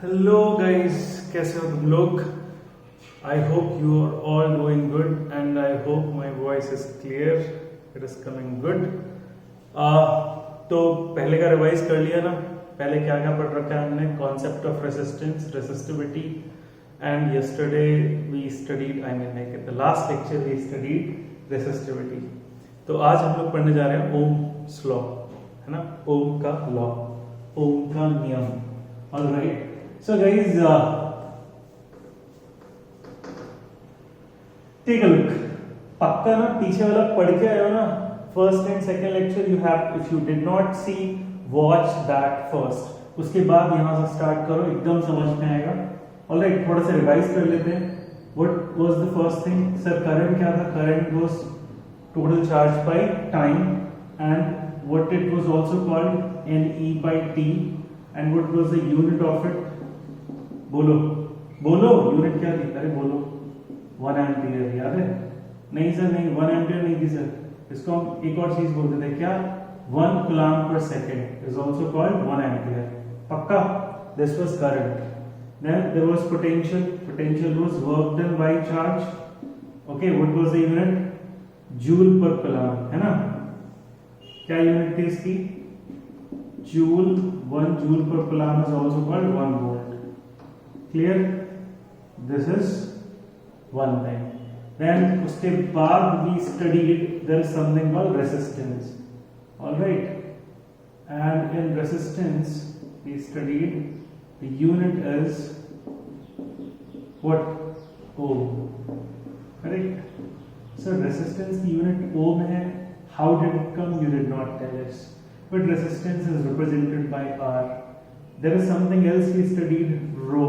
Hello guys, कैसे हो तुम लोग। I hope you are all doing good and I hope my voice is clear, it is coming good. तो पहले का रिवाइज कर लिया ना। पहले क्या क्या पढ़ रखा है हमने, concept of resistance, resistivity, and yesterday we studied, I mean like the last lecture we studied resistivity. तो आज हम लोग पढ़ने जा रहे हैं ओम्स लॉ, है ना, ओम का लॉ, ओम का नियम। Alright, so guys, take a look। पक्का ना पीछे वाला पढ़ के आए हो ना, first and second lecture you have, if you did not see, watch that first, उसके बाद यहां से स्टार्ट करो, एकदम समझ में आएगा। ऑलराइट, थोड़ा सा रिवाइज कर लेते हैं। What was the first thing? Sir current क्या था? Current was total charge by time, and what it was also called NE by T, and what was the unit of it? बोलो बोलो, unit क्या थी? अरे बोलो, 1 एम्पियर, याद है? नहीं सर नहीं, 1 एम्पियर नहीं थी सर, इसको हम एक और चीज बोलते थे, क्या? 1 coulomb per second is also called 1 ampere. पक्का? This was current. Then there was potential, potential was work done by charge. Okay, what was the unit? Joule per coulomb, है ना? क्या यूनिट थी इसकी? Joule. 1 joule per coulomb is also called 1 volt. Clear? This is one thing. Then उसके बाद we studied there is something called resistance. All right, and in resistance we studied the unit is what? Ohm. Correct? So resistance की unit ohm है. How did it come? You did not tell us. But resistance is represented by R. There is something else we studied, rho.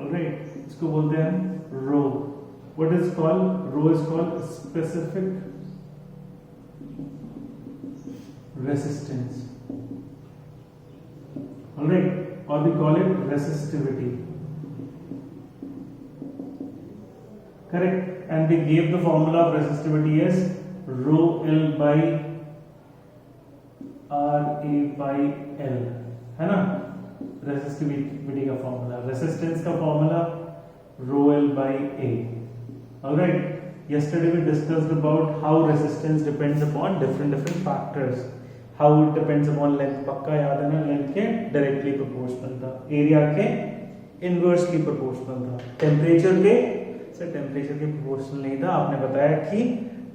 Alright, इसको बोलते हैं रो। What is called? Rho is called specific resistance. Alright, or we call it resistivity. Correct? And we gave the formula of resistivity as rho L by RA by L, है ना? Resistivity का formula, resistance का formula rho L by A. Alright, yesterday we discussed about how resistance depends upon different factors, how it depends upon length. पक्का याद है ना? Length के directly proportional था, एरिया के इनवर्सली प्रोपोर्शनल था, टेम्परेचर के, सर टेम्परेचर के प्रोपोर्शनल नहीं था। आपने बताया कि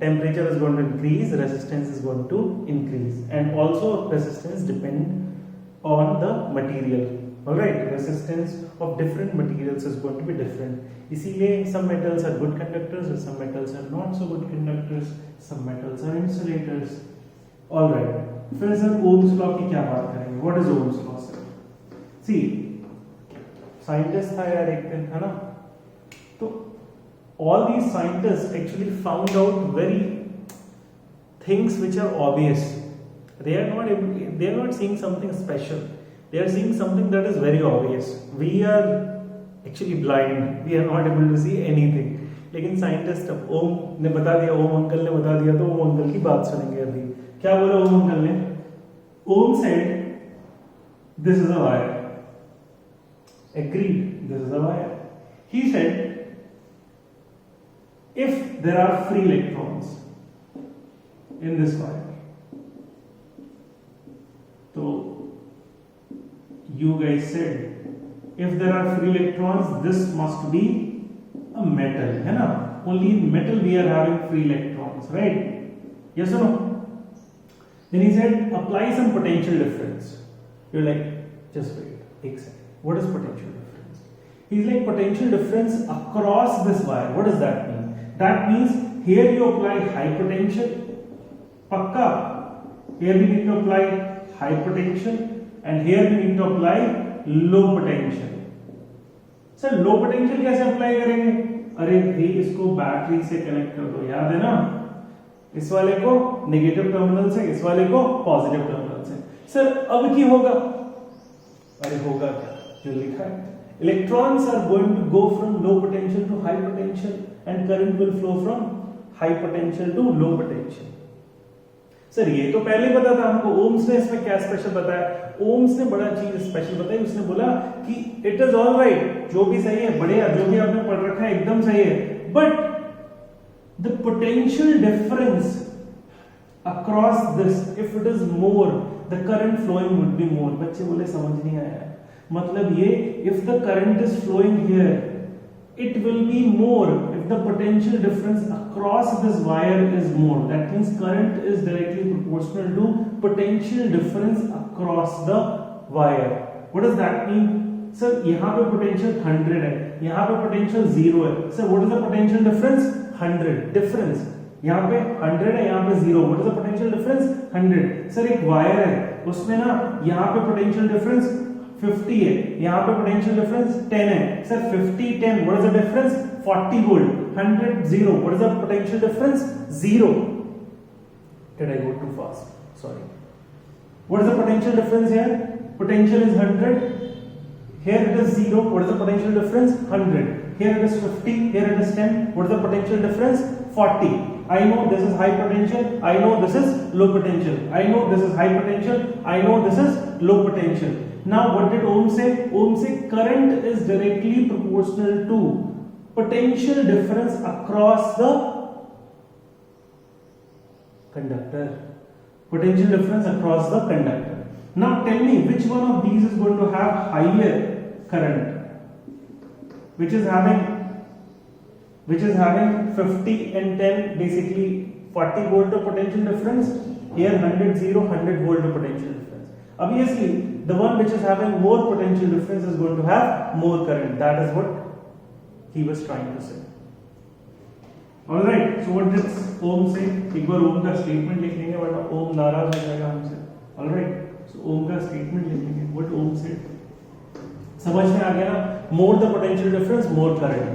temperature is going to increase, resistance is going to increase, and also resistance depend on the material. All right, resistance of different materials is going to be different. इसीलिए some metals are good conductors and some metals are not so good conductors, some metals are insulators. All right, फिर sir Ohm's law की क्या बात करेंगे? What is Ohm's law sir? See, scientist था यार एक दिन, है ना? तो all these scientists actually found out very things which are obvious. They are not seeing something special, they are seeing something that is very obvious. We are actually blind, we are not able to see anything. लेकिन scientist, अब ओम ने बता दिया, ओम uncle ने बता दिया, तो ओम uncle की बात सुनेंगे अभी। क्या बोला ओम अंकल ने? ओम said this is a wire, agreed, this is a wire. He said if there are free electrons in this wire, so you guys said if there are free electrons, this must be a metal, है ना? Only in metal we are having free electrons, right? Yes or no? Then he said apply some potential difference. You're like, just wait एक second, what is potential difference? He's like, potential difference across this wire. What does that mean? That means here you apply high potential, पक्का, here we need to apply high potential, and here we need to apply low potential. Sir low potential कैसे apply करेंगे? अरे भाई इसको battery से connect कर दो, याद है ना? इस वाले को नेगेटिव टर्मिनल से, इस वाले को पॉजिटिव टर्मिनल से। सर अब क्या होगा? अरे होगा क्या? जो लिखा है, electrons are going to go from low potential to high potential, and current will flow from high potential to low potential. Sir ये तो पहले ही पता था हमको, ओम्स ने इसमें क्या स्पेशल बताया? ओम्स ने बड़ा चीज स्पेशल बताई, उसने बोला कि इट इज ऑल राइट, जो भी सही है बढ़िया, जो भी आपने पढ़ रखा है एकदम सही है, but the potential difference across this if it is more the current flowing would be more. बच्चे बोले समझ नहीं आया, मतलब ये if the current is flowing here it will be more if the potential difference across this wire is more. That means current is directly proportional to potential difference across the wire. What does that mean? Sir, यहाँ पे potential 100 है, यहाँ पे potential 0 है. Sir, what is the potential difference? 100 difference. यहाँ पे 100 है, यहाँ पे 0. What is the potential difference? 100. Sir, एक wire है, उसमें ना यहाँ पे potential difference 50 है, यहाँ पे पोटेंशियल डिफरेंस 10 है। Sir 50 10 what is the difference? 40 volt. 100 0 what is the potential difference? 0। Did I go too fast? Sorry. What is the potential difference here? Potential is 100, here it is 0, what is the potential difference? 100, here it is 50, here it is 10, what is the potential difference? 40. I know this is high potential, I know this is low potential, I know this is high potential, I know this is low potential. Now what did Ohm say? Ohm say current is directly proportional to potential difference across the conductor. Potential difference across the conductor. Now tell me which one of these is going to have higher current? Which is having 50 and 10, basically 40 volt of potential difference. Here 100 0 100 volt of potential difference. Obviously, the one which is having more potential difference is going to have more current. That is what he was trying to say. All right. So what did Ohm say? एक बार ओम का statement लिख लेंगे, वरना ओम नाराज हो जाएगा हमसे. All right. So ओम का स्टेटमेंट लिख लेंगे. What Ohm said? समझ में आ गया ना? More the potential difference, more current.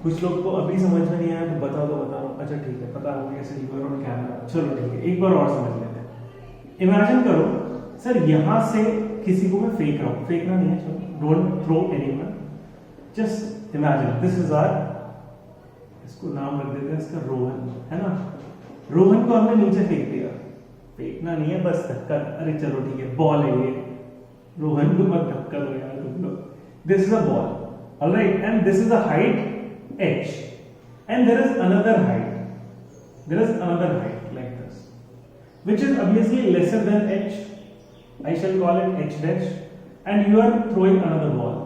कुछ लोग को अभी समझ में नहीं आया तो बता दो, बता रहा हूँ. अच्छा ठीक है, पता हो गया सिल्वर और कैमरा. चलो ठीक है, एक बार और समझ लेते हैं. इमेजिन करो सर, यहां से किसी को मैं फेंक रहा हूं, फेंकना नहीं है, चलो, don't throw anyone, just imagine this is our, इसको नाम रख देते हैं इसका रोहन, है ना. रोहन को हमने नीचे फेंक दिया, फेंकना नहीं है, बस धक्का. अरे चलो ठीक है, बॉल है ये, रोहन को मत धक्का दो यार तुम लोग. This is a ball, alright, and this is a height h, and there is another height like this, which is obviously lesser than h. I shall call it h dash, and you are throwing another ball.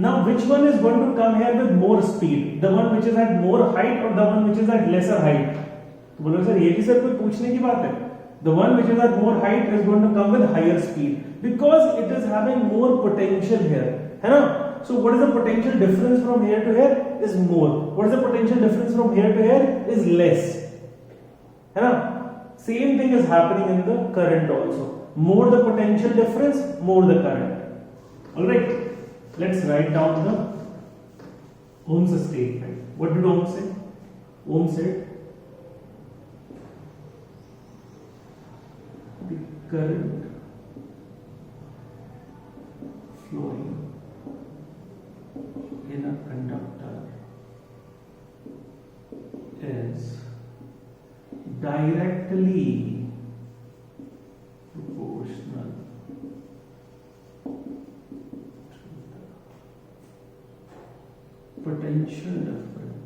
Now which one is going to come here with more speed? The one which is at more height or the one which is at lesser height? तो बोलो sir ये भी sir कोई पूछने की बात है. The one which is at more height is going to come with higher speed because it is having more potential here, है ना. So what is the potential difference from here to here? Is more. What is the potential difference from here to here? Is less, है ना. Same thing is happening in the current also. More the potential difference, more the current. All right. Let's write down the Ohm's statement. What did Ohm say? Ohm said the current flowing in a conductor is directly proportional potential difference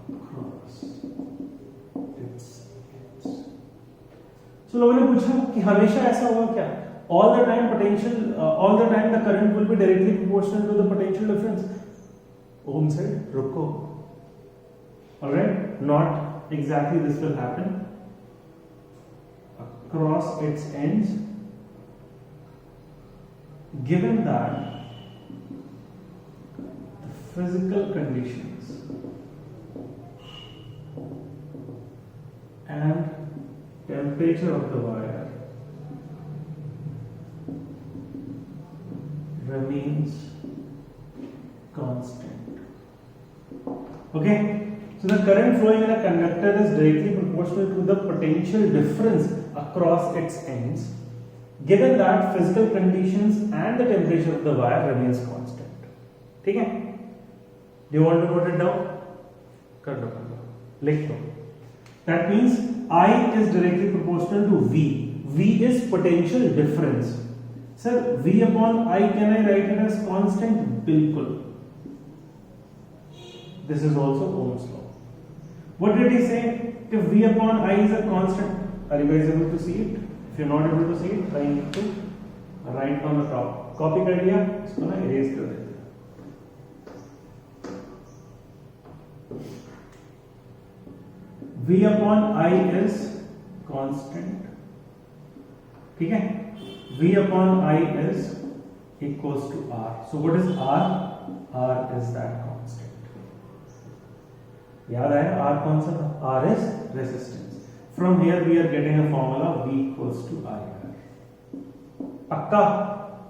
across its ends. So लोगों ने पूछा कि हमेशा ऐसा होगा क्या? All the time the current will be directly proportional to the potential difference. Ohm said, रुको. All right, not exactly this will happen. Across its ends, given that the physical conditions and temperature of the wire remains constant. Okay, so the current flowing in a conductor is directly proportional to the potential difference across its ends, given that physical conditions and the temperature of the wire remains constant. ठीक है? Do you want to note it down? कर दो लिख दो. That means I is directly proportional to V. V is potential difference. Sir, V upon I can I write it as constant? बिल्कुल. This is also Ohm's law. What did he say? If V upon I is a constant, are you guys able to see it? If you're not able to see it, try to write on the top. Copy कर लिया, इसको ना erase कर देते. V upon I is constant. ठीक है? V upon I is equals to R. So what is R? R is that constant. याद आया R कौन सा था? R is resistance. From here we are getting a formula V equals to IR. पक्का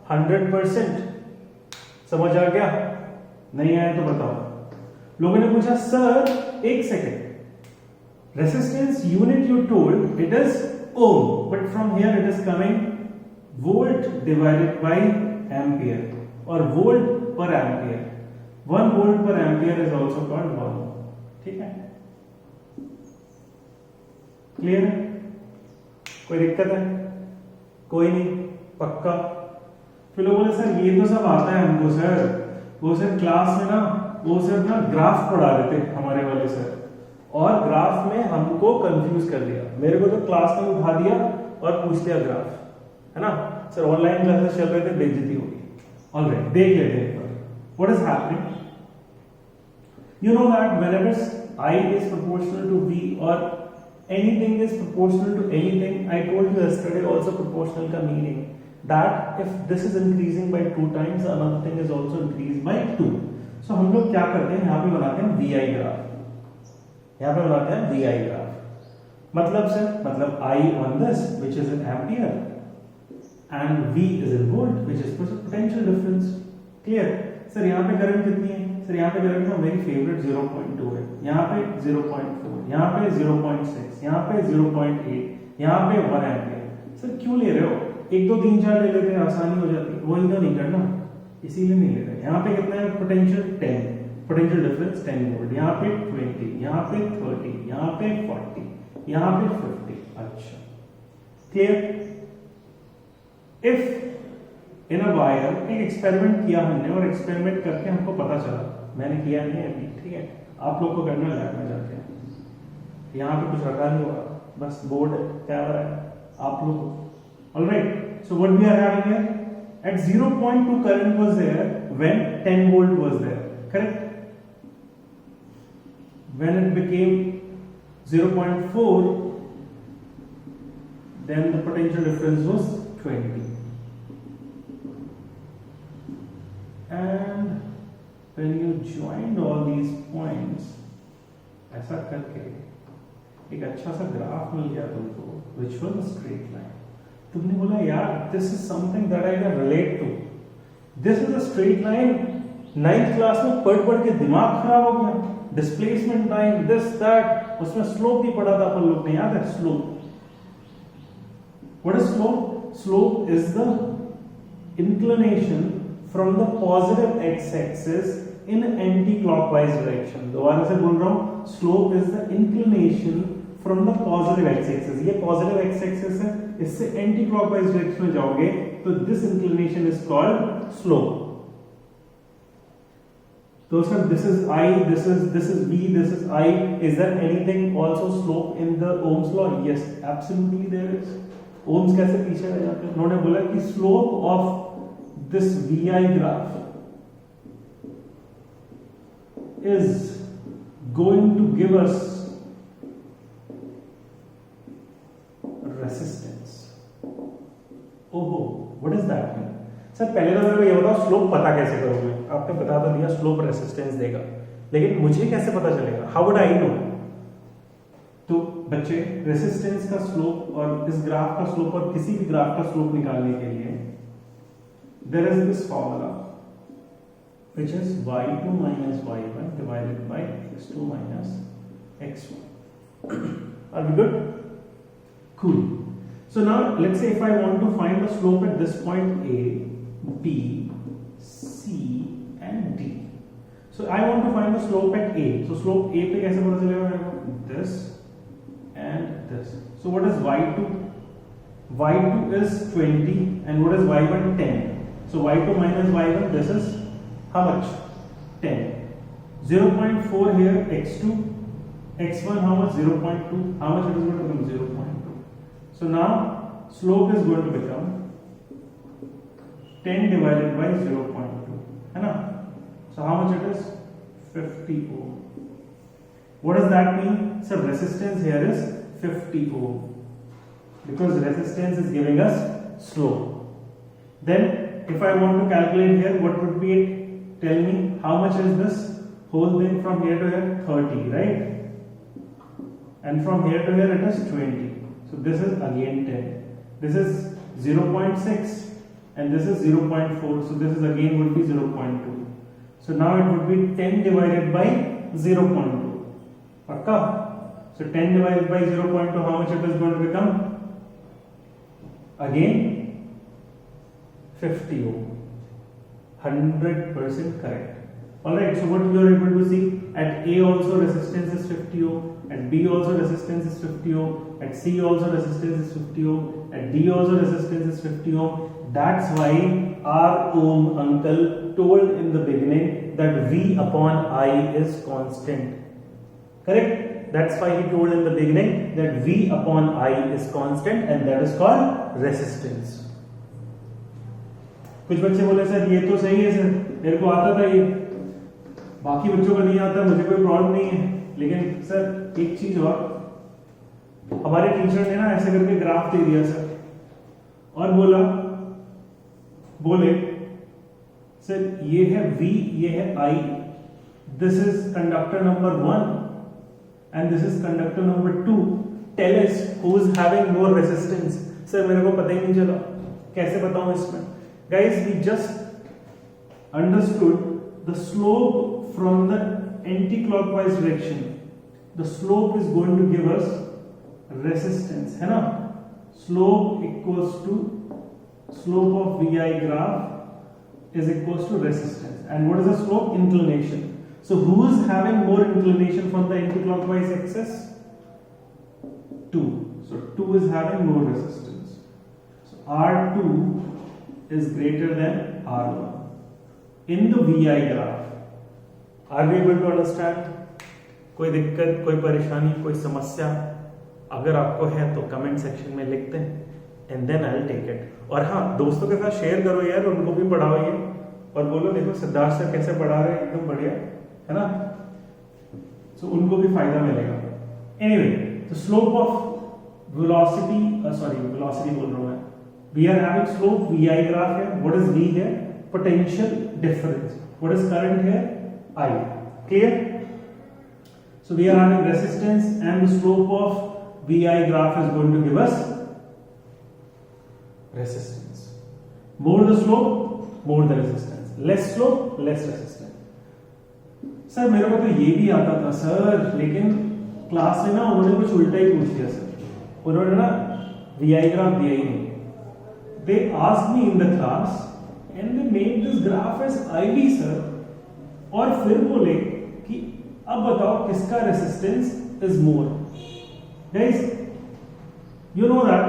100%. समझ आ गया? नहीं आया तो बताओ. लोगों ने पूछा सर एक second, resistance unit you told it is ohm, but from here it is coming volt divided by ampere or volt per ampere. 1 volt per ampere is also called 1 ohm. ठीक है? क्लियर है? कोई दिक्कत है? कोई नहीं? पक्का? फिर लोग बोले सर ये तो सब आता है हमको सर, वो सर क्लास में ना वो सर ना ग्राफ पढ़ा देते हमारे वाले सर, और ग्राफ में हमको कंफ्यूज कर दिया. मेरे को तो क्लास में उठा दिया और पूछ लिया ग्राफ, है ना सर. ऑनलाइन क्लासेस चल रहे थे, बेइज्जती होगी. ऑलराइट, देख लेते हैं एक बार what is happening. You know that whenever I is proportional to V or anything is proportional to anything, I told you yesterday also proportional का meaning that if this is increasing by 2 times another thing is also increased by 2. So हम लोग क्या करते हैं, यहाँ पे बनाते हैं VI ग्राफ. यहाँ पे बनाते हैं VI ग्राफ. मतलब सर मतलब I on this which is in ampere and V is in volt which is potential difference. Clear? Sir यहाँ पे करंट कितनी है? सर यहाँ पे करंट का मेरी फेवरेट 0.2 है, यहाँ पे 0.4, यहाँ पे 0.6, यहाँ पे 0.8, यहाँ पे 1 एम्पियर. सर क्यों ले रहे हो? 1 2 3 4 ले लेते हैं, आसानी हो जाती. वही तो नहीं करना, इसीलिए नहीं ले रहे. यहाँ पे कितना है पोटेंशियल? 10, potential difference 10 volt. यहाँ पे 20, यहाँ पे 30, यहाँ पे 40, यहाँ पे 50. अच्छा clear? If in a wire एक एक्सपेरिमेंट किया हमने और एक्सपेरिमेंट करके हमको पता चला, मैंने किया नहीं अभी, ठीक है, आप लोग को करना लैब में जाके. यहाँ पे कुछ रखा नहीं हुआ, बस बोर्ड है, कैमरा है, आप लोग. Alright, so what we are having here, at 0.2 current was there when 10 volt was there, correct. When it became 0.4 then the potential difference was 20. And when you joined all these points, ऐसा करके एक अच्छा सा graph मिल गया तुमको, which was a straight line. तुमने बोला यार this is something that I can relate to. This is a straight line. 9th class में पढ़ के दिमाग खराब हो गया. Displacement time, this that, उसमें स्लोप भी पढ़ा था अपन लोग ने, याद है slope. What is slope? Slope is the inclination from the positive x-axis in anti-clockwise direction. दोबारा से बोल रहा हूँ, slope is the inclination from the positive x-axis. ये positive x-axis है, इससे anti-clockwise direction में जाओगे तो this inclination is called slope. तो sir this is I, this is V, this is I. Is there anything also slope in the Ohm's law? Yes, absolutely there is. Ohm's कैसे पीछे रह जाते हैं? उन्होंने बोला कि slope of this VI graph is going to give us resistance. ओहो, what is that mean? Sir पहले तो मेरे को ये बताओ स्लोप पता कैसे करोगे? आपने बता तो दिया स्लोप रेसिस्टेंस देगा, लेकिन मुझे कैसे पता चलेगा? How would I know? तो बच्चे रेसिस्टेंस का स्लोप और इस ग्राफ का स्लोप और किसी भी ग्राफ का स्लोप निकालने के लिए there is this formula which is y2 minus y1 divided by x2 minus x1. Are we good? Cool. So now let's say if I want to find the slope at this point A, B, C and D. So I want to find the slope at A. So slope A पे कैसे पता चलेगा मेरे को? This and this. So what is y2? y2 is 20 and what is y1? 10. So y2 minus y1, this is how much? 10. 0.4 here, x2, x1 how much? 0.2. How much it is going to become? 0.2. So now slope is going to become 10 divided by 0.2. है ना? So how much it is? 50 ohm. What does that mean? So resistance here is 50 ohm. Because resistance is giving us slope. Then if I want to calculate here, what would be it? Tell me how much is this whole thing from here to here? 30, right? And from here to here it is 20. So this is again 10. This is 0.6 and this is 0.4. So this is again would be 0.2. So now it would be 10 divided by 0.2. Pakka? So 10 divided by 0.2, how much it is going to become? Again 50 ohm. 100% correct. Alright, so what you are able to see, at A also resistance is 50 ohm, at B also resistance is 50 ohm, at C also resistance is 50 ohm, at D also resistance is 50 ohm. That's why our Ohm uncle told in the beginning that V upon I is constant. Correct? That's why he told in the beginning that V upon I is constant and that is called resistance. कुछ बच्चे बोले sir ये तो सही है sir, मेरे को आता था ये, बाकी बच्चों को नहीं आता, मुझे कोई प्रॉब्लम नहीं है। लेकिन सर एक चीज और, हमारे टीचर ने ना ऐसे करके ग्राफ दे दिया सर और बोले सर ये है V, ये है I, this is conductor number 1 and this is conductor number 2. Tell us who is having more resistance. Sir मेरे को पता ही नहीं चला, कैसे बताऊं इसमें? Guys, we just understood the slope from the anti-clockwise direction. The slope is going to give us resistance, है ना? Slope equals to slope of VI graph is equals to resistance. And what is the slope? Inclination. So who is having more inclination from the anti-clockwise axis? 2. So 2 is having more resistance. So R2 is greater than R1 in the VI graph. Are we able to understand? कोई दिक्कत, कोई परेशानी, कोई समस्या अगर आपको है तो कमेंट सेक्शन में लिखते हैं and then I will take it. और हाँ, दोस्तों के साथ शेयर करो यार, उनको भी पढ़ाओ ये और बोलो देखो सिद्धार्थ सर कैसे पढ़ा रहे हैं, एकदम बढ़िया है ना, सो उनको भी फायदा मिलेगा। Anyway, the slope of velocity बोल रहा हूं मैं, we are having slope VI graph है। व्हाट इज V है? Potential difference. What is current है? I. Clear? So we are having resistance and the slope of VI graph is going to give us resistance. More the slope, more the resistance. Less slope, less resistance. Sir मेरे को तो ये भी आता था sir, लेकिन class में ना उन्होंने कुछ उल्टा ही पूछ दिया सर, उन्होंने ना VI ग्राफ दिया ही नहीं। They asked me in the class and they made this graph as IV sir, और फिर बोले कि अब बताओ किसका resistance is more. Guys, you know that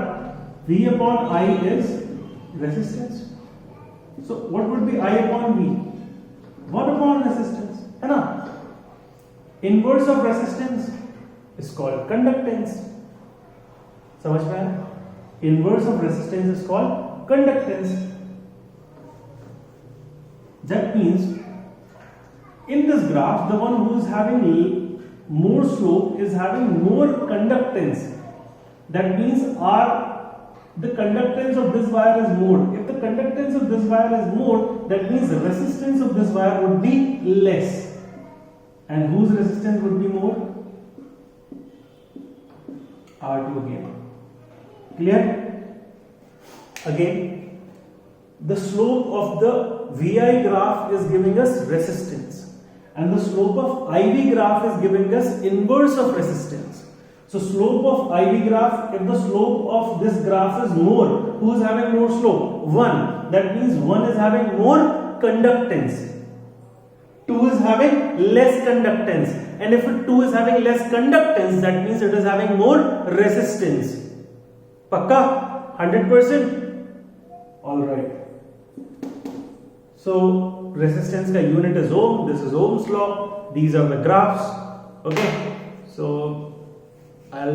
V upon I is resistance. So what would be I upon V? 1 upon resistance, है ना? Inverse of resistance is called conductance. समझ में आया? Inverse of resistance is called conductance. That means in this graph, the one who is having more slope is having more conductance. That means the conductance of this wire is more. If the conductance of this wire is more, that means the resistance of this wire would be less. And whose resistance would be more? R2 again. Clear? Again, the slope of the VI graph is giving us resistance, and the slope of IV graph is giving us inverse of resistance. So slope of IV graph, if the slope of this graph is more, who is having more slope? 1. That means 1 is having more conductance. 2 is having less conductance, and if 2 is having less conductance, that means it is having more resistance. Pakka? 100%? Alright. So resistance ka unit is ohm, this is Ohm's law, these are the graphs. Okay, so I'll